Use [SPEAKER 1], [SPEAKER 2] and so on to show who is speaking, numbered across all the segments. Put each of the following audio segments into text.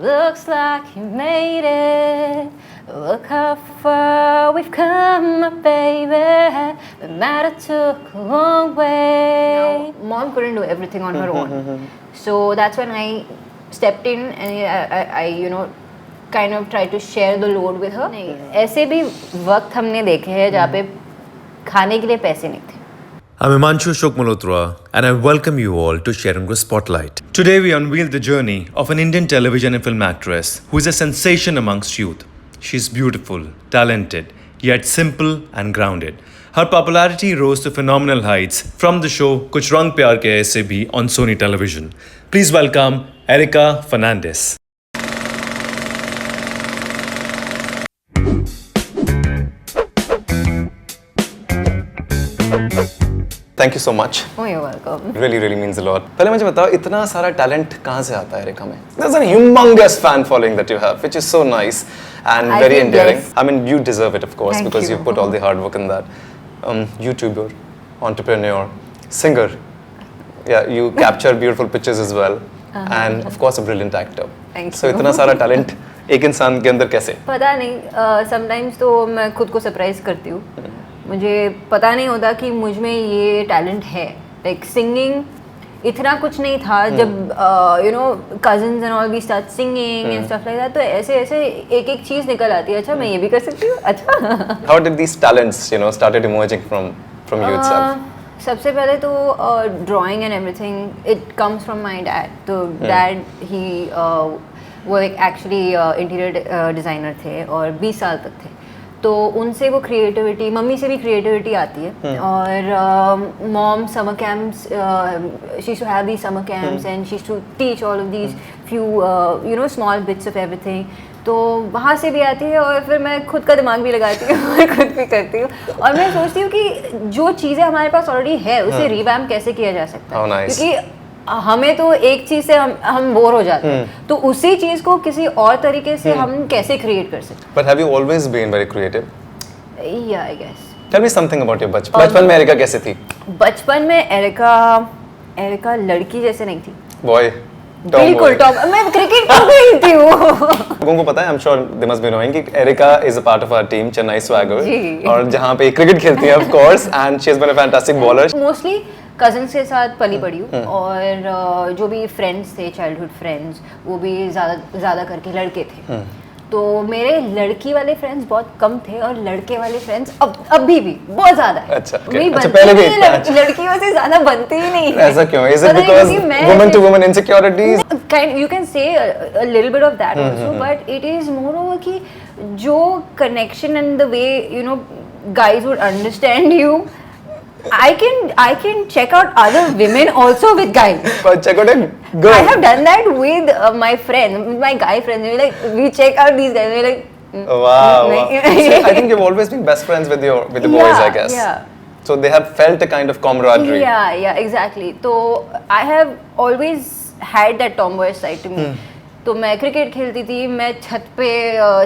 [SPEAKER 1] Looks like you made it. Look how far we've come, my baby. The matter took a long way. Now, mom couldn't do everything on her own. So that's when I stepped in and I kind of tried to share the load with her. नहीं, ऐसे भी वक्त हमने देखे हैं जहाँ पे खाने के लिए पैसे नहीं थे.
[SPEAKER 2] I'm Himanshu Ashok Malhotra, and I welcome you all to Sharango Spotlight. Today we unveil the journey of an Indian television and film actress who is a sensation amongst youth. She's beautiful, talented, yet simple and grounded. Her popularity rose to phenomenal heights from the show Kuch Rang Pyar Ke Aise Bhi on Sony Television. Please welcome Erica Fernandez. Thank you so much.
[SPEAKER 1] Oh, you're welcome.
[SPEAKER 2] Really means a lot. पहले मुझे बताओ इतना सारा talent कहाँ से आता है areca में? There's a humongous fan following that you have, which is so nice and very endearing.
[SPEAKER 1] Yes.
[SPEAKER 2] I mean, you deserve it, of course,
[SPEAKER 1] Thank
[SPEAKER 2] because
[SPEAKER 1] you.
[SPEAKER 2] put all the hard work in that. YouTuber, entrepreneur, singer. Yeah, you capture beautiful pictures as well, and of course a brilliant actor.
[SPEAKER 1] Thank
[SPEAKER 2] So
[SPEAKER 1] you.
[SPEAKER 2] इतना सारा talent एक इंसान के अंदर कैसे?
[SPEAKER 1] पता नहीं, sometimes तो मैं खुद को सरप्राइज करती हूँ. मुझे पता नहीं होता कि मुझ में ये टैलेंट है. लाइक सिंगिंग इतना कुछ नहीं था जब cousins and all we start singing and stuff like that. तो ऐसे ऐसे एक एक चीज़ निकल आती है. अच्छा मैं ये भी कर सकती हूँ. अच्छा.
[SPEAKER 2] How did these talents started emerging from you itself?
[SPEAKER 1] सबसे पहले तो drawing and everything it comes from my dad. तो डैड ही वो एक एक्चुअली इंटीरियर डिज़ाइनर थे और 20 साल तक थे. तो उनसे वो क्रिएटिविटी, मम्मी से भी क्रिएटिविटी आती है. और mom summer camps, she to have the summer camps and she to teach all of these few small bits of everything. तो वहाँ से भी आती है और फिर मैं खुद का दिमाग भी लगाती हूँ और खुद भी करती हूँ. और मैं सोचती हूँ कि जो चीज़ें हमारे पास ऑलरेडी है उसे रिवैम्प कैसे किया जा सकता है.
[SPEAKER 2] nice.
[SPEAKER 1] क्योंकि हमें तो एक चीज़ से हम बोर हो जाते हैं. तो उसी चीज़ को किसी और तरीके से हम कैसे क्रिएट कर सकते हैं.
[SPEAKER 2] But have you always been very creative?
[SPEAKER 1] Yeah, I guess.
[SPEAKER 2] Tell me something about your बचपन. बचपन में एरिका कैसे थी?
[SPEAKER 1] बचपन में एरिका लड़की जैसे नहीं थी.
[SPEAKER 2] Boy.
[SPEAKER 1] बिल्कुल टॉप. मैं क्रिकेट क्यों खेलती हूँ.
[SPEAKER 2] लोगों को पता है, I'm sure they must be knowing कि Erica is a part of our team Chennai Swagger.
[SPEAKER 1] जी.
[SPEAKER 2] और जहाँ पे क्रिकेट खेलती है of course, and she has been a fantastic bowler.
[SPEAKER 1] Mostly cousins के साथ पली बड़ी हूँ. और जो भी फ्रेंड्स थे, चाइल्डहुड फ्रेंड्स, वो भी ज़्यादा करके लड़के थे. तो मेरे लड़की वाले फ्रेंड्स बहुत कम थे और लड़के वाले फ्रेंड्स अभी भी बहुत ज़्यादा है.
[SPEAKER 2] अच्छा,
[SPEAKER 1] पहले भी लड़कियों से ज़्यादा बनते ही नहीं.
[SPEAKER 2] ऐसा क्यों? Is it because woman to woman insecurities?
[SPEAKER 1] You can say a little bit of that also, but it is more over कि जो connection and the way guys would understand you. I can check out other women also with guys.
[SPEAKER 2] But check out a girl.
[SPEAKER 1] I have done that with my friends, my guy friends. We check out these guys. We're like,
[SPEAKER 2] wow. So I think you've always been best friends with the boys, I guess.
[SPEAKER 1] Yeah.
[SPEAKER 2] So they have felt a kind of camaraderie.
[SPEAKER 1] Yeah, exactly. So I have always had that tomboy side to me. तो मैं cricket खेलती थी. मैं छत पे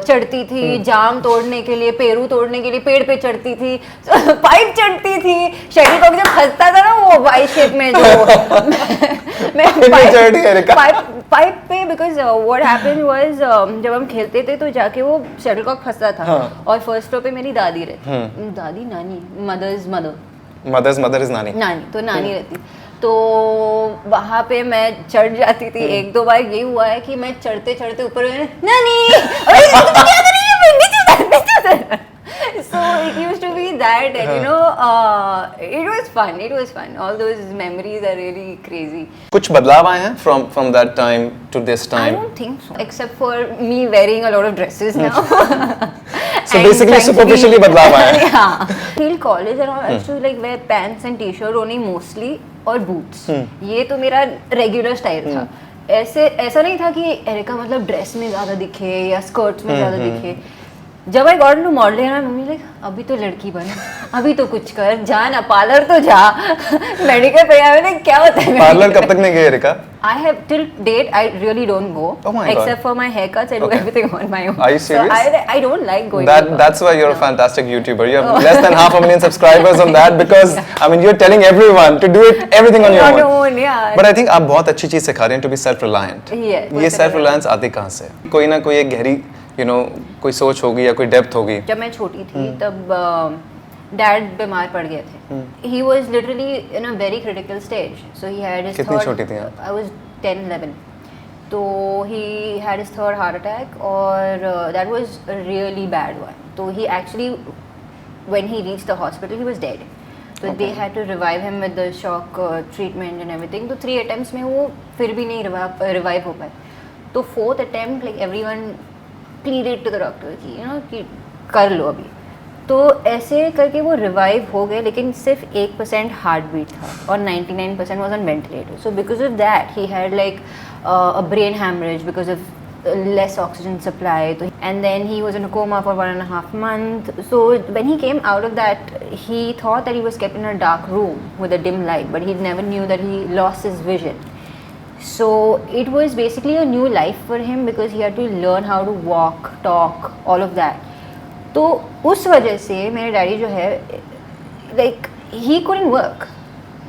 [SPEAKER 1] चढ़ती थी जाम तोड़ने के लिए, पेरू तोड़ने के लिए पेड़ पे चढ़ती थी, पाइप चढ़ती थी. शटलकॉक जब फंसता था ना वो वाई शेप में जो मैं पाइप पे, बिकॉज व्हाट हैपेंड वाज जब हम खेलते थे तो जाके वो शटलकॉक फंसता था. और फर्स्ट फ्लोर पे मेरी दादी रहती. दादी नानी, मदर्स
[SPEAKER 2] मदर इज नानी.
[SPEAKER 1] तो नानी रहती. तो वहाँ पे मैं चढ़ जाती थी. एक दो बार ये हुआ है कि मैं चढ़ते चढ़ते ऊपर नानी so it used to be that, and it was fun. All those memories are really crazy.
[SPEAKER 2] कुछ बदलाव आए हैं from that time to this
[SPEAKER 1] I
[SPEAKER 2] time?
[SPEAKER 1] don't think so, except for me wearing a lot of dresses now.
[SPEAKER 2] So basically superficially बदलाव आए हैं.
[SPEAKER 1] Yeah. Till college and all, I used to like wear pants and t-shirt only mostly और boots. ये तो मेरा regular style था. ऐसा नहीं था कि एरिका मतलब ड्रेस में ज़्यादा दिखे या स्कर्ट्स में ज़्यादा दिखे. जब I got into modelling, mummy like अभी तो लड़की बन, अभी तो कुछ कर, जा ना पार्लर तो जा. मेडिकल पे क्या होता है.
[SPEAKER 2] पार्लर कब तक नहीं गई areca?
[SPEAKER 1] I have till date I really don't go.
[SPEAKER 3] Oh my
[SPEAKER 1] except
[SPEAKER 3] God.
[SPEAKER 1] for my haircuts. I do
[SPEAKER 3] Okay.
[SPEAKER 1] everything on my own.
[SPEAKER 3] Are you serious?
[SPEAKER 1] So I don't like going. to the
[SPEAKER 3] That's why you're a
[SPEAKER 1] No.
[SPEAKER 3] fantastic YouTuber. You have less than 500,000 subscribers on that because I mean you're telling everyone to do it everything on your
[SPEAKER 1] On
[SPEAKER 3] own.
[SPEAKER 1] your own, yeah.
[SPEAKER 3] But I think आप बहुत अच्छी चीज सिखा रहे हैं to be self-reliant.
[SPEAKER 1] Yes.
[SPEAKER 3] ये self-reliance आती कहाँ से? कोई ना कोई एक गहरी कोई सोच होगी या कोई डेप्थ होगी.
[SPEAKER 1] जब मैं छोटी थी तब डैड बीमार पड़ गए थे. He was literally in a very critical stage. So he had his
[SPEAKER 3] कितनी
[SPEAKER 1] third.
[SPEAKER 3] छोटी थी आप?
[SPEAKER 1] I was 10, 11. तो he had his third heart attack और that was a really bad one. तो he actually, when he reached the hospital, he was dead. So they had to revive him with the shock treatment and everything. तो 3 attempts में वो फिर भी नहीं revive हो पाए. तो 4th attempt, like everyone pleaded to the doctor कि कि कर लो अभी. तो ऐसे करके वो रिवाइव हो गए लेकिन सिर्फ 1% हार्ट बीट था और 99% was on ventilator. So because of that he had like a brain haemorrhage because of less oxygen supply. And then he was in a coma for 1.5 months. So when he came out of that, he thought that he was kept in a dark room with a dim light, but he never knew that he lost his vision. So it was basically a new life for him because he had to learn how to walk, talk, all of that. तो उस वजह से मेरे daddy जो है like he couldn't work,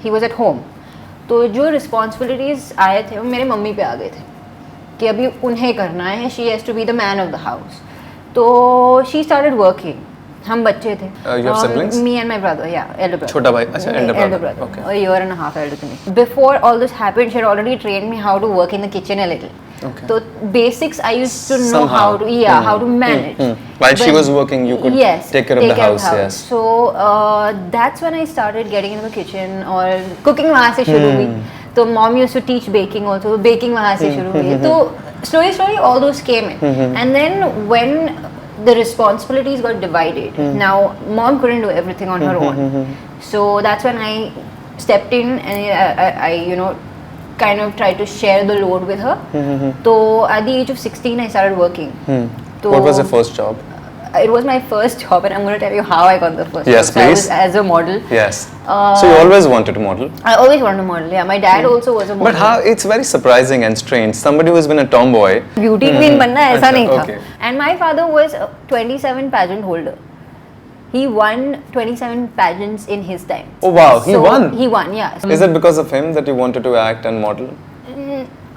[SPEAKER 1] he was at home. तो जो responsibilities आए थे वो मेरे मम्मी पे आ गए थे कि अभी उन्हें करना है. She has to be the man of the house. So she started working. हम बच्चे थे.
[SPEAKER 3] You have siblings?
[SPEAKER 1] Me and my brother, yeah, elder brother.
[SPEAKER 3] छोटा भाई, अच्छा, elder brother. Okay.
[SPEAKER 1] A year and a half elder than me. Before all this happened, she had already trained me how to work in the kitchen a little.
[SPEAKER 3] Okay.
[SPEAKER 1] So basics I used to know
[SPEAKER 3] Somehow.
[SPEAKER 1] how to manage.
[SPEAKER 3] While she was working, you could take care of the house. Yes.
[SPEAKER 1] So that's when I started getting into the kitchen और cooking वहाँ से शुरू हुई. तो mom used to teach baking also. Baking वहाँ से शुरू हुई. तो slowly all those came in. And then when the responsibilities got divided. Now mom couldn't do everything on her own. So that's when I stepped in and I kind of tried to share the load with her. So at the age of 16 I started working. So
[SPEAKER 3] What was your first job?
[SPEAKER 1] It was my first job and I'm going to tell you how I got the first
[SPEAKER 3] Yes,
[SPEAKER 1] job. So I
[SPEAKER 3] please.
[SPEAKER 1] was as a model.
[SPEAKER 3] Yes. So you always wanted to model?
[SPEAKER 1] I always wanted to model. Yeah, my dad also was a model.
[SPEAKER 3] But how? It's very surprising and strange. Somebody who's been a tomboy.
[SPEAKER 1] Beauty queen बनना ऐसा
[SPEAKER 3] अच्छा,
[SPEAKER 1] नहीं था.
[SPEAKER 3] okay.
[SPEAKER 1] And my father was a 27 pageant holder. He won 27 pageants in his time.
[SPEAKER 3] Oh wow, he won?
[SPEAKER 1] He won, yeah.
[SPEAKER 3] Is it because of him that you wanted to act and model?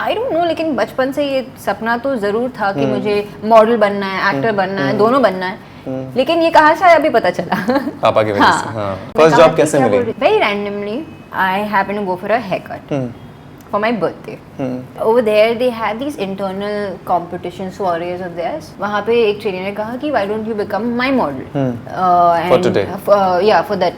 [SPEAKER 1] I don't know, लेकिन बचपन से ये सपना तो ज़रूर था कि मुझे मॉडल बनना है, एक्टर बनना है, दोनों बनना है. लेकिन ये कहाँ से आया अभी पता चला.
[SPEAKER 3] पापा की वजह से. हाँ. First job कैसे मिली?
[SPEAKER 1] Very randomly, I happened to go for a haircut for my birthday. Over there, they had these internal competition soirees of theirs. वहाँ पे एक ट्रेनर ने कहा कि why don't you become my model?
[SPEAKER 3] For today?
[SPEAKER 1] Yeah, for that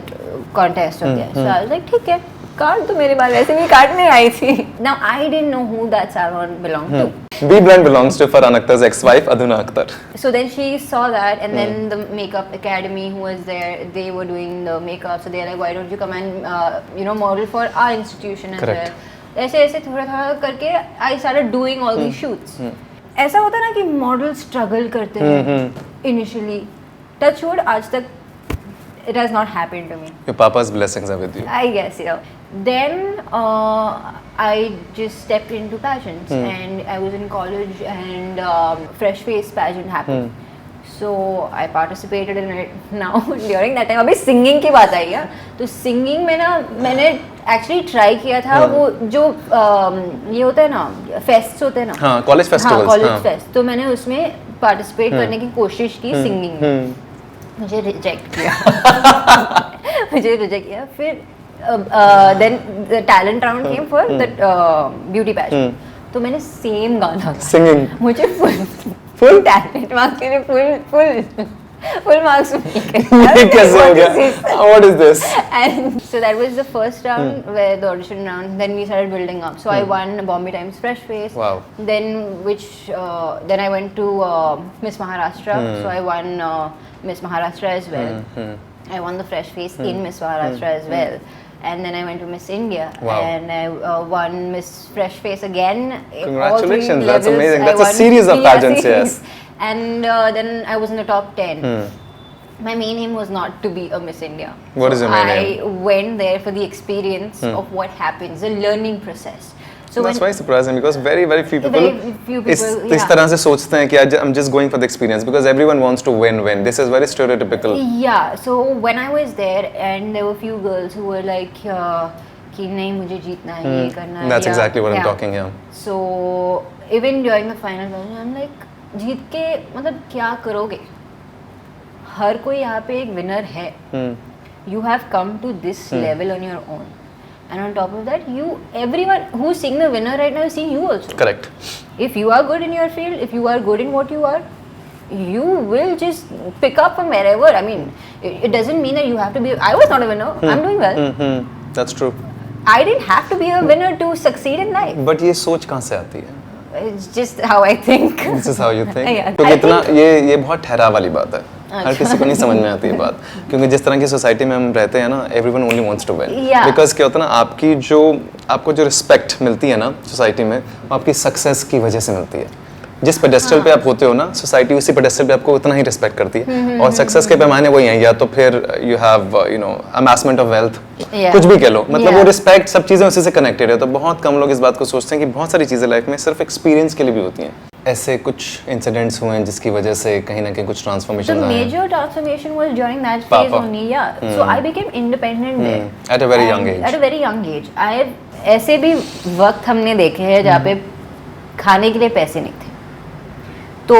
[SPEAKER 1] contest of theirs. So I was like, ठीक है. Card तो मेरे बाल वैसे भी काटने आई थी. Now I didn't know who that salon belonged to.
[SPEAKER 3] B Blend belongs to Farhan Akhtar's ex-wife Adhuna Akhtar.
[SPEAKER 1] So then she saw that, and then the makeup academy who was there, they were doing the makeup. So they're like, why don't you come and model for our institution as
[SPEAKER 3] Correct.
[SPEAKER 1] well. ऐसे थोड़ा करके I started doing all these shoots. ऐसा होता है ना कि model struggle करते हैं initially. Touch wood, आज तक it has not happened to me.
[SPEAKER 3] Your papa's blessings are with you.
[SPEAKER 1] I guess, Then I just stepped into pageants and I was in college and Fresh Face pageant happened. So I participated in it. Now during that time, अभी singing की बात आई है. तो singing में ना मैंने actually try किया था वो जो ये होता है ना fests होते हैं ना.
[SPEAKER 3] हाँ, college festivals.
[SPEAKER 1] हाँ, college fest. तो मैंने उसमें participate करने की कोशिश की singing में. मुझे रिजेक्ट किया. फिर then the talent round came for the beauty pageant. तो मैंने same गाना
[SPEAKER 3] Singing.
[SPEAKER 1] मुझे full talent marks के लिए full marks
[SPEAKER 3] ये कैसे हो गया? What is this?
[SPEAKER 1] And so that was the first round where the audition round. Then we started building up. So I won Bombay Times Fresh Face.
[SPEAKER 3] Wow.
[SPEAKER 1] Then then I went to Miss Maharashtra. So I won Miss Maharashtra as well. I won the Fresh Face in Miss Maharashtra as well. And then I went to Miss India.
[SPEAKER 3] Wow.
[SPEAKER 1] And I won Miss Fresh Face again.
[SPEAKER 3] Congratulations,
[SPEAKER 1] all 3
[SPEAKER 3] that's
[SPEAKER 1] levels.
[SPEAKER 3] amazing.
[SPEAKER 1] I
[SPEAKER 3] That's a
[SPEAKER 1] won
[SPEAKER 3] series of
[SPEAKER 1] 3
[SPEAKER 3] pageants,
[SPEAKER 1] series.
[SPEAKER 3] yes.
[SPEAKER 1] And then I was in the top 10. My main aim was not to be a Miss India.
[SPEAKER 3] What is your main
[SPEAKER 1] I
[SPEAKER 3] aim?
[SPEAKER 1] went there for the experience of what happens, the learning process. So
[SPEAKER 3] That's very surprising because very few people
[SPEAKER 1] Very few people,
[SPEAKER 3] इस तरह से सोचते हैं कि I'm just going for the experience because everyone wants to win. This is very stereotypical.
[SPEAKER 1] Yeah, so when I was there and there were few girls who were like कि नहीं मुझे जीतना है ये करना है.
[SPEAKER 3] That's exactly what I'm talking here.
[SPEAKER 1] So even during the final I'm like जीत के मतलब क्या करोगे? हर कोई यहाँ पे एक विनर है. You have come to this level on your own. And on top of that, everyone who's seeing the winner right now is seeing you also.
[SPEAKER 3] Correct.
[SPEAKER 1] If you are good in your field, if you are good in what you are, you will just pick up from wherever. I mean, it doesn't mean that you have to be. I was not a winner. I'm doing well.
[SPEAKER 3] That's true.
[SPEAKER 1] I didn't have to be a winner to succeed in life.
[SPEAKER 3] But ये सोच कहाँ से आती है?
[SPEAKER 1] It's just how I think.
[SPEAKER 3] This is how you think.
[SPEAKER 1] Yeah,
[SPEAKER 3] तो
[SPEAKER 1] I
[SPEAKER 3] कितना ये बहुत ठहराव वाली बात है. हर किसी को नहीं समझ में आती ये बात क्योंकि जिस तरह की सोसाइटी में हम रहते हैं ना everyone only wants to win because क्या होता है ना आपको जो रिस्पेक्ट मिलती है ना सोसाइटी में वो आपकी सक्सेस की वजह से मिलती है जिस पेडेस्टल पे आप होते हो ना सोसाइटी उसी पेडेस्टल पे आपको उतना ही रिस्पेक्ट करती है और सक्सेस के पैमाने वही हैं या तो फिर यू हैव अमासमेंट ऑफ वेल्थ कुछ भी कह लो मतलब वो रिस्पेक्ट सब चीज़ें उसी से कनेक्टेड है तो बहुत कम लोग इस बात को सोचते हैं कि बहुत सारी चीज़ें लाइफ में सिर्फ एक्सपीरियंस के लिए भी होती हैं ऐसे कुछ इंसिडेंट्स हुए हैं जिसकी वजह से कहीं ना कहीं कुछ ट्रांसफॉर्मेशन आए हैं
[SPEAKER 1] The major transformation was during that phase only, yeah. So I became independent there.
[SPEAKER 3] At a very young age.
[SPEAKER 1] At a very young age. ऐसे भी वक्त हमने देखे हैं जहाँ पे खाने के लिए पैसे नहीं थे तो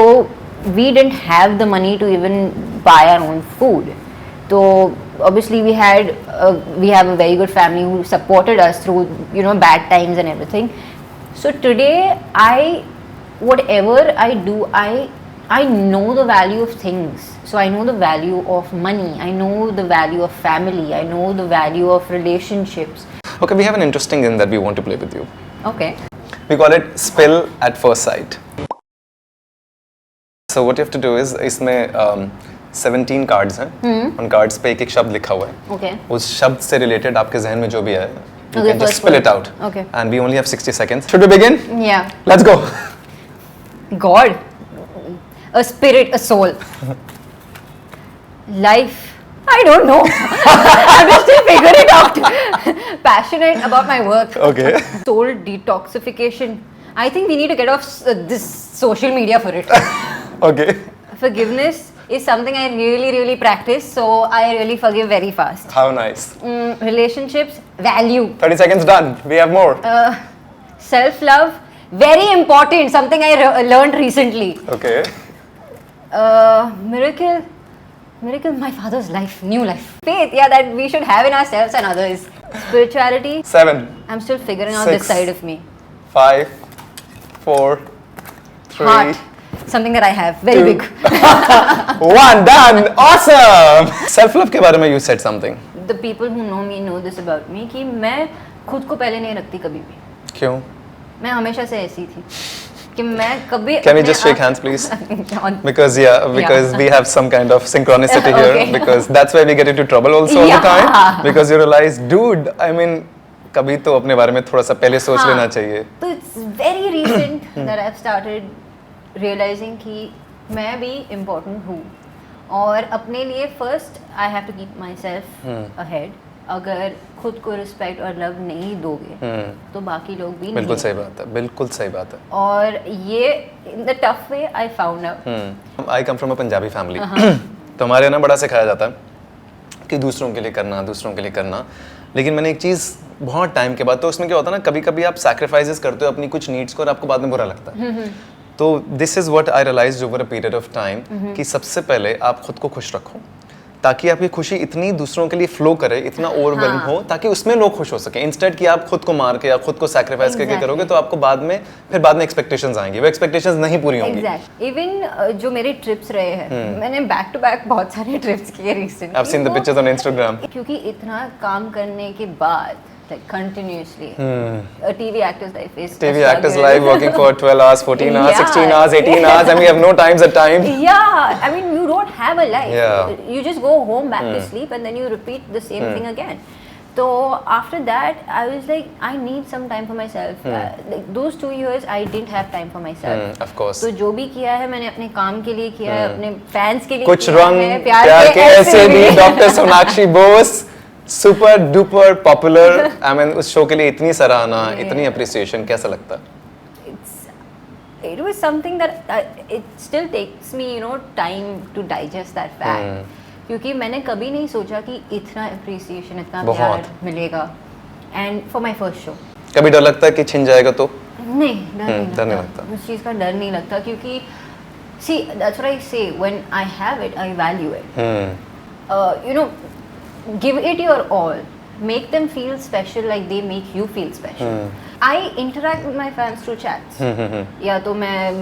[SPEAKER 1] we didn't have the money to even buy our own food. So obviously we have a very good family who supported us through bad times and everything. So today whatever I do, I know the value of things. So I know the value of money. I know the value of family. I know the value of relationships.
[SPEAKER 3] Okay, we have an interesting game that we want to play with you.
[SPEAKER 1] Okay.
[SPEAKER 3] We call it Spill at First Sight. So what you have to do is इसमें 17 cards हैं उन cards पे एक शब्द लिखा हुआ है
[SPEAKER 1] Okay.
[SPEAKER 3] उस शब्द से रिलेटेड आपके जहन में जो भी है you
[SPEAKER 1] Okay,
[SPEAKER 3] can just
[SPEAKER 1] first
[SPEAKER 3] spill
[SPEAKER 1] word.
[SPEAKER 3] it out.
[SPEAKER 1] Okay.
[SPEAKER 3] And we only have 60 seconds. Should we begin?
[SPEAKER 1] Yeah.
[SPEAKER 3] Let's go.
[SPEAKER 1] God, a spirit, a soul. Life, I don't know. I'm just still figuring it out. Passionate about my work.
[SPEAKER 3] Okay.
[SPEAKER 1] Soul detoxification. I think we need to get off this social media for it.
[SPEAKER 3] Okay.
[SPEAKER 1] Forgiveness is something I really practice, so I really forgive very fast.
[SPEAKER 3] How nice.
[SPEAKER 1] Relationships, value.
[SPEAKER 3] 30 seconds done. We have more.
[SPEAKER 1] Self-love, very important, something I learned recently.
[SPEAKER 3] Okay.
[SPEAKER 1] Miracle, my father's life, new life. Faith, yeah, that we should have in ourselves and others. Spirituality,
[SPEAKER 3] 7.
[SPEAKER 1] I'm still figuring out
[SPEAKER 3] 6,
[SPEAKER 1] this side of me.
[SPEAKER 3] 5, 4, 3,
[SPEAKER 1] Heart, something that I have, very
[SPEAKER 3] 2,
[SPEAKER 1] big.
[SPEAKER 3] 1. Done. Awesome. Self-love के बारे में you said something.
[SPEAKER 1] The people who know me know this about me कि मैं खुद को पहले नहीं रखती कभी भी.
[SPEAKER 3] क्यों?
[SPEAKER 1] मैं हमेशा से ऐसी थी कि मैं कभी
[SPEAKER 3] Can we just shake hands, please?
[SPEAKER 1] On-
[SPEAKER 3] Because we have some kind of synchronicity here.
[SPEAKER 1] Okay.
[SPEAKER 3] Because that's why we get into trouble also all the time.
[SPEAKER 1] Yeah.
[SPEAKER 3] Because you realize, dude, I mean, कभी तो अपने बारे में थोड़ा सा पहले सोच
[SPEAKER 1] हाँ,
[SPEAKER 3] लेना चाहिए.
[SPEAKER 1] तो it's very recent that I've started realizing कि मैं भी important हूँ और अपने लिए first I have to keep myself ahead. अगर खुद को रिस्पेक्ट और लव नहीं दोगे तो बाकी लोग भी
[SPEAKER 3] बिल्कुल
[SPEAKER 1] नहीं
[SPEAKER 3] सही बात है, बिल्कुल सही बात है.
[SPEAKER 1] और ये in the tough way I found out
[SPEAKER 3] I come from a Punjabi family. तो हमारे यहाँ ना बड़ा सिखाया जाता है कि दूसरों के लिए करना. लेकिन मैंने एक चीज़ बहुत टाइम के बाद तो उसमें क्या होता है ना कभी कभी आप सैक्रिफाइसेस करते हो अपनी कुछ नीड्स को और आपको बाद में बुरा लगता है. तो this is what I realised over a period of time कि सबसे पहले आप खुद को खुश रखो ताकि आपकी खुशी इतनी दूसरों के लिए फ्लो करे, इतना ओवरवेल्म हो ताकि उसमें लोग खुश हो सके. इंस्टेड कि आप खुद को मार के या खुद को सैक्रिफाइस करके करोगे तो आपको बाद में एक्सपेक्टेशंस आएंगी, वो एक्सपेक्टेशंस नहीं पूरी होंगी.
[SPEAKER 1] इवन जो मेरे ट्रिप्स रहे हैं मैंने बैक टू बैक बहुत सारे ट्रिप्स किए recently.
[SPEAKER 3] I've seen the pictures on Instagram.
[SPEAKER 1] क्योंकि इतना काम करने के बाद like continuously a TV actor's life is
[SPEAKER 3] TV actors live working for 12 hours, 14 hours, 16 hours, 18 hours and we have no times at time.
[SPEAKER 1] Yeah, I mean you don't have a life.
[SPEAKER 3] Yeah.
[SPEAKER 1] You just go home back to sleep and then you repeat the same thing again. So after that I was like I need some time for myself. Like those 2 years I didn't have time for myself.
[SPEAKER 3] Of course.
[SPEAKER 1] तो जो भी किया है मैंने अपने काम के लिए किया है, अपने फैंस के लिए
[SPEAKER 3] कुछ
[SPEAKER 1] किया
[SPEAKER 3] रंग
[SPEAKER 1] है,
[SPEAKER 3] प्यार के ऐसे भी doctor Sonakshi Bose super duper popular, I mean उस शो के लिए इतनी सराहना, इतनी अप्रिसिएशन, कैसा लगता?
[SPEAKER 1] It was something that it still takes me, you know, time to digest that fact. क्योंकि मैंने कभी नहीं सोचा कि इतना appreciation, इतना प्यार मिलेगा. And for my first show.
[SPEAKER 3] कभी डर लगता है कि छिन जाएगा तो?
[SPEAKER 1] नहीं, डर नहीं
[SPEAKER 3] लगता.
[SPEAKER 1] उस चीज़ का डर नहीं लगता क्योंकि see, that's what I say, when I have it, I value it. You know, give it your all. Make them feel special like they make you feel special. I interact with my fans through chats. या तो मैं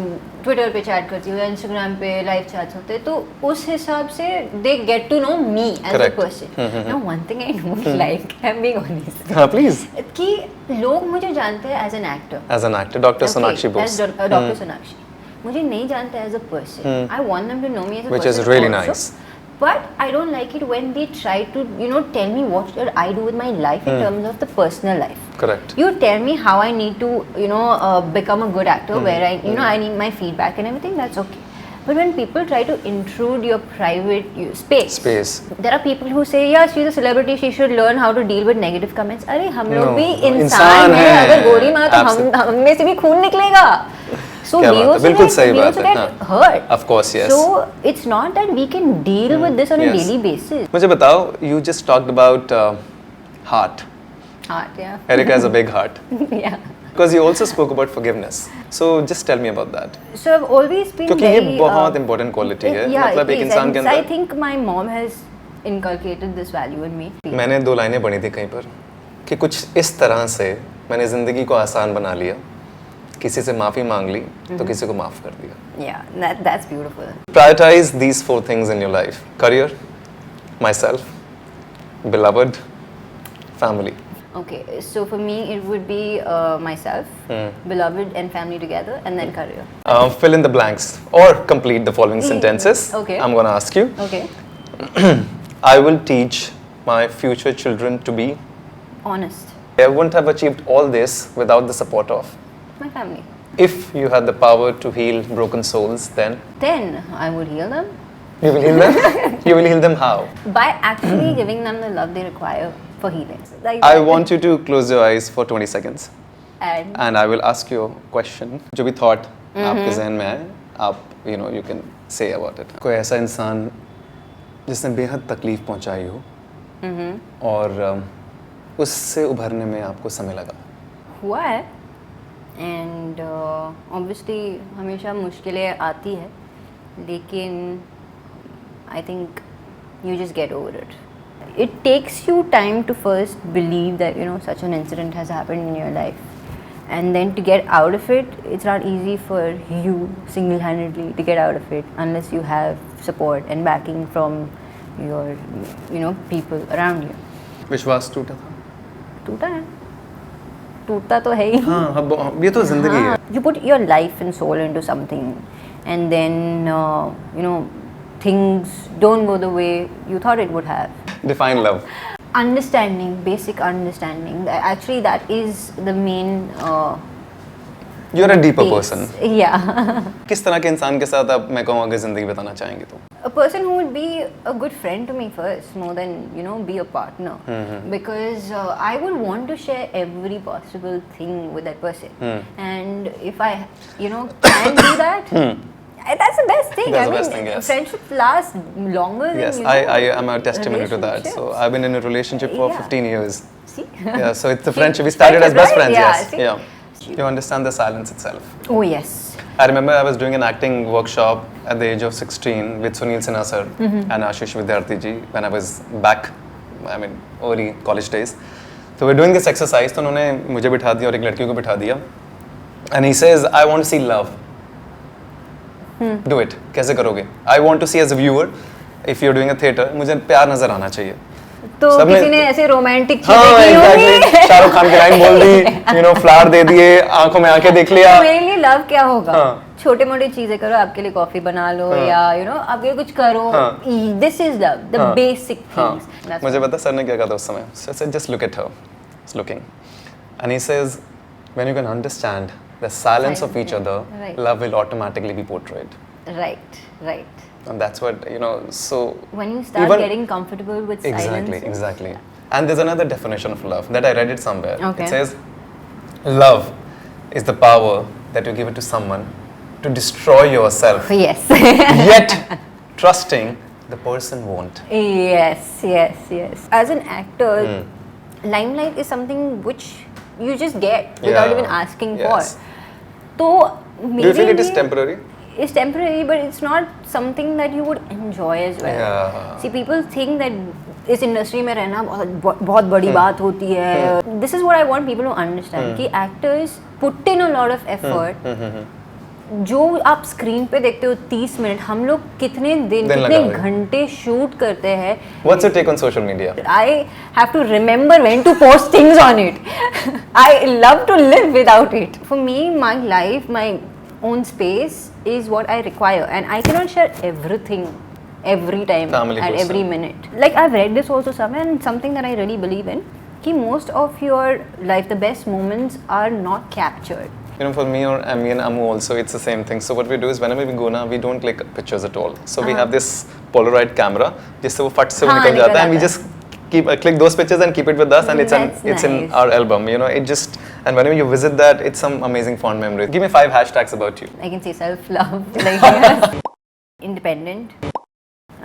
[SPEAKER 1] Twitter पे chat करती हूँ या Instagram पे live chats होते हैं, तो उस हिसाब से they get to know me as a person. Now one thing I don't like, I'm being honest.
[SPEAKER 3] हाँ please.
[SPEAKER 1] कि लोग मुझे जानते हैं as an actor.
[SPEAKER 3] As an actor, Dr. Sonakshi Bose.
[SPEAKER 1] As Dr. Sonakshi. मुझे नहीं जानते as a person. I want them to know me as a
[SPEAKER 3] Which
[SPEAKER 1] person.
[SPEAKER 3] is really
[SPEAKER 1] also.
[SPEAKER 3] nice.
[SPEAKER 1] But I don't like it when they try to, you know, tell me what should I do with my life in terms of the personal life.
[SPEAKER 3] Correct.
[SPEAKER 1] You tell me how I need to, you know, become a good actor, where I, you know, I need my feedback and everything. That's okay. But when people try to intrude your private space, there are people who say, yeah, she's a celebrity, she should learn how to deal with negative comments. अरे हम लोग भी इंसान हैं, अगर गोरी माँ तो हम में से भी खून निकलेगा. So we also get hurt.
[SPEAKER 3] Of course, yes.
[SPEAKER 1] So it's not that we can deal with this on a daily basis.
[SPEAKER 3] मुझे बताओ, you just talked about heart.
[SPEAKER 1] Heart, yeah.
[SPEAKER 3] Erica has a big heart.
[SPEAKER 1] Yeah.
[SPEAKER 3] Because you also spoke about forgiveness. So just tell me about that.
[SPEAKER 1] So I've always been
[SPEAKER 3] क्योंकि
[SPEAKER 1] very.
[SPEAKER 3] ये बहुत important quality है.
[SPEAKER 1] Yeah,
[SPEAKER 3] मतलब एक इंसान के अंदर.
[SPEAKER 1] I think my mom has inculcated this value in me.
[SPEAKER 3] मैंने 2 लाइनें पढ़ी थी कहीं पर कि कुछ इस तरह से मैंने जिंदगी को आसान बना लिया. किसी से माफी मांग ली तो किसी को माफ कर दिया.
[SPEAKER 1] Yeah, that's beautiful.
[SPEAKER 3] Prioritize these 4 things in your life: career, myself, beloved, family.
[SPEAKER 1] Okay, so for me it would be myself, beloved and family together, and then career.
[SPEAKER 3] Fill in the blanks or complete the following sentences.
[SPEAKER 1] Okay.
[SPEAKER 3] I'm gonna ask you.
[SPEAKER 1] Okay.
[SPEAKER 3] I will teach my future children to be
[SPEAKER 1] honest.
[SPEAKER 3] I wouldn't have achieved all this without the support of
[SPEAKER 1] my family.
[SPEAKER 3] If you had the power to heal broken souls, then
[SPEAKER 1] I would heal them.
[SPEAKER 3] You will heal them? You will heal them how?
[SPEAKER 1] By actually giving them the love they require for healing. Like
[SPEAKER 3] I want you to close your eyes for 20 seconds. And I will ask you a question. जो भी thought आपके ज़हन में आए, आप you know you can say about it. कोई ऐसा इंसान जिसने बेहद तकलीफ पहुंचाई हो और उससे उभरने में आपको समय लगा.
[SPEAKER 1] हुआ है. And obviously हमेशा मुश्किलें आती है, लेकिन I think you just get over it. It takes you time to first believe that, you know, such an incident has happened in your life, and then to get out of it, it's not easy for you single-handedly to get out of it unless you have support and backing from your, you know, people around you.
[SPEAKER 3] विश्वास टूटा था?
[SPEAKER 1] टूटा है, टूटता तो है ही.
[SPEAKER 3] हाँ, ये तो जिंदगी है.
[SPEAKER 1] You put your life and soul into something, and then you know, things don't go the way you thought it would have.
[SPEAKER 3] Define love.
[SPEAKER 1] Understanding, basic understanding. Actually, that is the main.
[SPEAKER 3] You're a deeper person.
[SPEAKER 1] Yeah.
[SPEAKER 3] किस तरह के इंसान के साथ आप मैं कहूँ अगर जिंदगी बताना चाहेंगे तो?
[SPEAKER 1] A person who would be a good friend to me first, more than, you know, be a partner. Because I would want to share every possible thing with that person. And if I, you know, can do that, that's the best thing.
[SPEAKER 3] That's
[SPEAKER 1] I
[SPEAKER 3] the
[SPEAKER 1] mean,
[SPEAKER 3] best thing, yes.
[SPEAKER 1] Friendships last longer than,
[SPEAKER 3] Yes,
[SPEAKER 1] you know,
[SPEAKER 3] I am a testimony to that. So I've been in a relationship for 15 years.
[SPEAKER 1] See?
[SPEAKER 3] Yeah, so it's a friendship. We started as best friends, yes.
[SPEAKER 1] See?
[SPEAKER 3] Yeah. You understand the silence itself.
[SPEAKER 1] Oh, yes.
[SPEAKER 3] I remember I was doing an acting workshop at the age of 16 with Sunil Sinha sir and Ashish Vidyarthi ji when I was back, I mean, early college days. So we're doing this exercise, तो उन्होंने मुझे बिठा दिया और एक लड़की को बिठा दिया. And he says, I want to see love. Do it. कैसे करोगे? I want to see as a viewer, if you're doing a theatre, मुझे प्यार नजर आना चाहिए.
[SPEAKER 1] तो किसी ने ऐसे रोमांटिक चीजें की होंगी.
[SPEAKER 3] शाहरुख खान की लाइन बोल दी, you know, फ्लावर दे दिए, आंखों में आंखें देख लिया.
[SPEAKER 1] मेरे लिए लव क्या होगा? छोटे मोटे चीजें करो, आपके लिए कॉफी बना लो या you know आपके लिए कुछ करो. This is love, the basic things.
[SPEAKER 3] मुझे पता सर ने क्या कहा था उस समय. So I said, just look at her. It's looking. And he says, when you can understand the silence of each other, love will automatically be portrayed.
[SPEAKER 1] Right, right.
[SPEAKER 3] And that's what, you know, so
[SPEAKER 1] when you start getting comfortable with silence.
[SPEAKER 3] Exactly. And there's another definition of love that I read it somewhere.
[SPEAKER 1] Okay.
[SPEAKER 3] It says, love is the power that you give it to someone to destroy yourself,
[SPEAKER 1] Yes.
[SPEAKER 3] yet trusting the person won't.
[SPEAKER 1] Yes. As an actor, limelight is something which you just get without
[SPEAKER 3] Yeah.
[SPEAKER 1] even asking
[SPEAKER 3] Yes.
[SPEAKER 1] for. So
[SPEAKER 3] Do you feel it is temporary?
[SPEAKER 1] It's temporary, but it's not something that you would enjoy as well.
[SPEAKER 3] Yeah.
[SPEAKER 1] See, people think that इस industry में रहना बहुत बड़ी बात होती है. This is what I want people to understand कि actors put in a lot of effort. जो आप स्क्रीन पे देखते हो 30 मिनट, हम लोग कितने कितने घंटे शूट करते हैं.
[SPEAKER 3] What's your take on social media?
[SPEAKER 1] I have to remember when to post things on it. I love to live without it. For me, my life, my own space is what I require, and I cannot share everything every time
[SPEAKER 3] Family
[SPEAKER 1] and
[SPEAKER 3] person.
[SPEAKER 1] every minute. Like I've read this also somewhere, and something that I really believe in, कि most of your life, the best moments are not captured.
[SPEAKER 3] You know, for me or me and Amu also, it's the same thing. So what we do is whenever we go now, we don't click pictures at all. So we have this Polaroid camera, जिससे वो फट से वो निकल जाता है, and we just click those pictures and keep it with us, and it's in
[SPEAKER 1] nice.
[SPEAKER 3] our album. You know, it just, and whenever you visit that, it's some amazing fond memories. Give me 5 hashtags about you.
[SPEAKER 1] I can say self-love, like independent.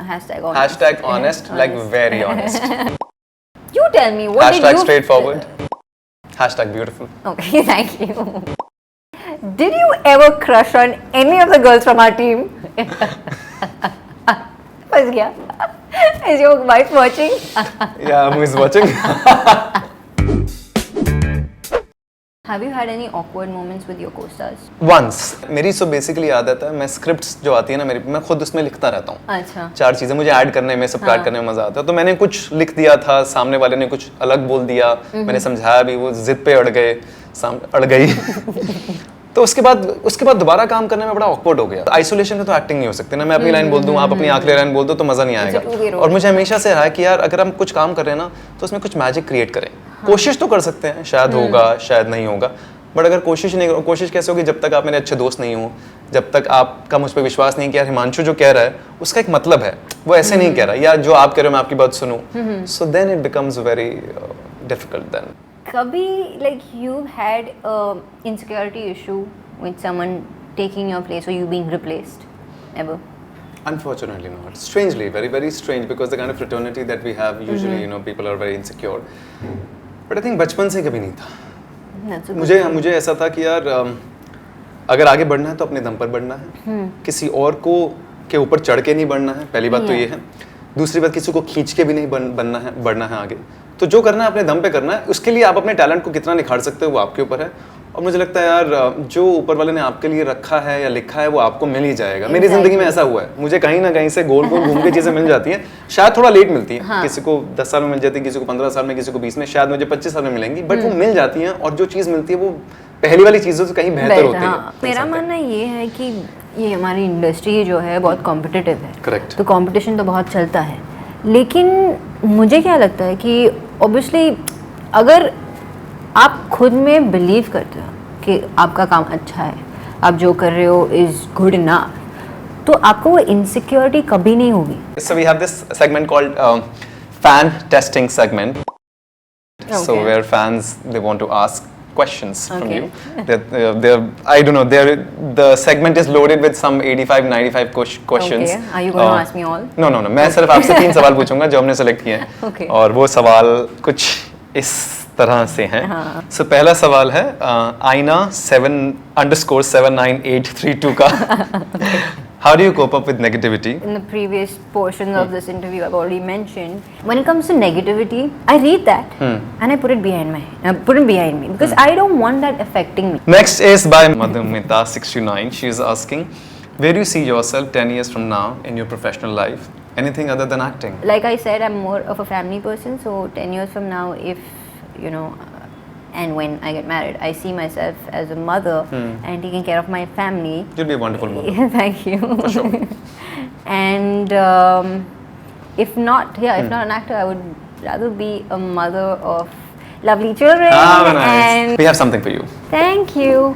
[SPEAKER 1] Hashtag honest.
[SPEAKER 3] Hashtag honest, like very honest.
[SPEAKER 1] You tell me, what did
[SPEAKER 3] Hashtag
[SPEAKER 1] you...
[SPEAKER 3] straightforward. Hashtag beautiful.
[SPEAKER 1] Okay, thank you. Did you ever crush on any of the girls from our team? फंस गया. Is your wife watching?
[SPEAKER 3] Yeah, Amu is watching.
[SPEAKER 1] Have you had any awkward moments with your co-stars?
[SPEAKER 3] Once. मेरी so basically आदत है, मैं scripts जो आती है ना मेरी, मैं खुद उसमें लिखता रहता हूँ.
[SPEAKER 1] अच्छा.
[SPEAKER 3] 4 चीजें मुझे ऐड करने में, सब ऐड करने में मजा आता है. तो मैंने कुछ लिख दिया था, सामने वाले ने कुछ अलग बोल दिया, मैंने समझाया भी, वो जिद पे अड़ गए, अड़ गई. तो उसके बाद दोबारा काम करने में बड़ा ऑकवर्ड हो गया. आइसोलेशन में तो एक्टिंग नहीं हो सकती ना. मैं अपनी लाइन बोल दूं, आप अपनी आखिरी लाइन बोल दो तो मजा नहीं आएगा. और मुझे हमेशा से रहा है कि यार अगर हम कुछ काम कर रहे हैं ना तो उसमें कुछ मैजिक क्रिएट करें. कोशिश तो कर सकते हैं, शायद होगा, शायद नहीं होगा, बट अगर कोशिश नहीं करो, कोशिश कैसे होगी जब तक आप मेरे अच्छे दोस्त नहीं हो, जब तक आपका मुझ पर विश्वास नहीं कि यार हिमांशु जो कह रहा है उसका एक मतलब है, वो ऐसे नहीं कह रहा, या जो आप कह रहे हो मैं आपकी बात सुनूं. So then it becomes very difficult then.
[SPEAKER 1] कभी like you've had a insecurity issue with someone taking your place or you being replaced ever?
[SPEAKER 3] Unfortunately not. Strangely, very very strange, because the kind of fraternity that we have usually, you know, people are very insecure. But I think बचपन से कभी नहीं था.
[SPEAKER 1] That's a good
[SPEAKER 3] मुझे ऐसा था कि यार अगर आगे बढ़ना है तो अपने दम पर बढ़ना है. किसी और को के ऊपर चढ़ के नहीं बढ़ना है, पहली बात तो ये है. दूसरी बात, किसी को खींच के भी नहीं बढ़ना है आगे. तो जो करना है अपने दम पे करना है. उसके लिए आप अपने टैलेंट को कितना निखार सकते हो वो आपके ऊपर है. और मुझे लगता है यार जो ऊपर वाले ने आपके लिए रखा है या लिखा है वो आपको मिल ही जाएगा. मेरी जिंदगी में ऐसा हुआ है, मुझे कहीं ना कहीं से गोल गोल घूम के चीजें मिल जाती हैं. शायद थोड़ा लेट मिलती है. हाँ. किसी को 10 साल में मिल जाती है, किसी को 15 साल में, किसी को 20 में, शायद मुझे 25 साल में मिलेंगी, बट वो मिल जाती हैं. और जो चीज़ मिलती है वो पहली वाली चीज़ों से कहीं बेहतर होती है.
[SPEAKER 1] मेरा मानना ये है कि ये हमारी इंडस्ट्री जो है बहुत कॉम्पिटिटिव है.
[SPEAKER 3] करेक्ट.
[SPEAKER 1] तो कंपटीशन तो बहुत चलता है, लेकिन मुझे क्या लगता है कि ऑब्वियसली अगर आप खुद में बिलीव करते हो कि आपका काम अच्छा है, आप जो कर रहे हो इज गुड इनफ, तो आपको वो इनसिक्योरिटी कभी नहीं होगी.
[SPEAKER 3] So we have this segment called fan testing segment.
[SPEAKER 1] Okay.
[SPEAKER 3] So where fans, they want to ask questions from
[SPEAKER 1] Okay.
[SPEAKER 3] you. I don't know. The segment is loaded with some 85-95 questions.
[SPEAKER 1] Okay. Are you going to ask me all?
[SPEAKER 3] No. मैं सिर्फ आपसे 3 सवाल पूछूंगा जो हमने select किए हैं.
[SPEAKER 1] Okay.
[SPEAKER 3] और वो सवाल कुछ इस तरह से हैं.
[SPEAKER 1] हाँ.
[SPEAKER 3] So पहला सवाल है आईना 7_79832 का. How do you cope up with negativity?
[SPEAKER 1] In the previous portions of this interview, I've already mentioned, when it comes to negativity, I read that and I put it behind me because I don't want that affecting me.
[SPEAKER 3] Next is by Madhumita69. She is asking, where do you see yourself 10 years from now in your professional life? Anything other than acting?
[SPEAKER 1] Like I said, I'm more of a family person, so 10 years from now, if you know, and when I get married, I see myself as a mother and taking care of my family.
[SPEAKER 3] You'll be a wonderful mother.
[SPEAKER 1] Thank you.
[SPEAKER 3] For sure.
[SPEAKER 1] And if not an actor, I would rather be a mother of lovely children.
[SPEAKER 3] Very nice.
[SPEAKER 1] And
[SPEAKER 3] We have something for you.
[SPEAKER 1] thank you.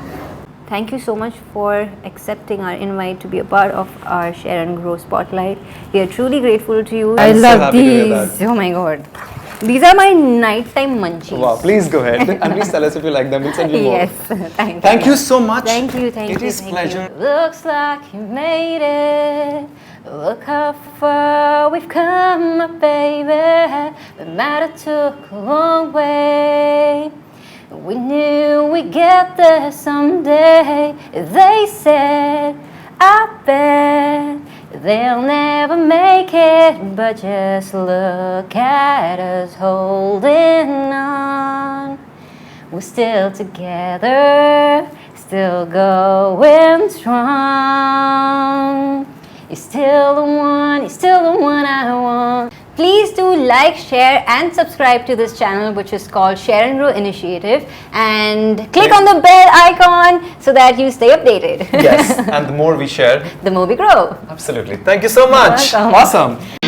[SPEAKER 1] Thank you so much for accepting our invite to be a part of our Share and Grow Spotlight. We are truly grateful to you.
[SPEAKER 3] I'm so happy to hear that.
[SPEAKER 1] Oh my god. These are my nighttime munchies.
[SPEAKER 3] Wow, please go ahead and please tell us if you like them. We'll send you more.
[SPEAKER 1] Yes, thank you.
[SPEAKER 3] Thank you so much.
[SPEAKER 1] Thank you, thank
[SPEAKER 3] It
[SPEAKER 1] you.
[SPEAKER 3] is
[SPEAKER 1] thank
[SPEAKER 3] pleasure.
[SPEAKER 1] You. Looks like you made it. Look how far we've come, my baby. But matter took a long way. We knew we'd get there someday. They said, I bet they'll never make it. But just look at us holding on. We're still together, still going strong. You're still the one I want. Please do like, share and subscribe to this channel, which is called Share and Grow Initiative, and click on the bell icon so that you stay updated.
[SPEAKER 3] Yes, and the more we share,
[SPEAKER 1] The more we grow.
[SPEAKER 3] absolutely. Thank you so much.
[SPEAKER 1] You're welcome.
[SPEAKER 3] Awesome.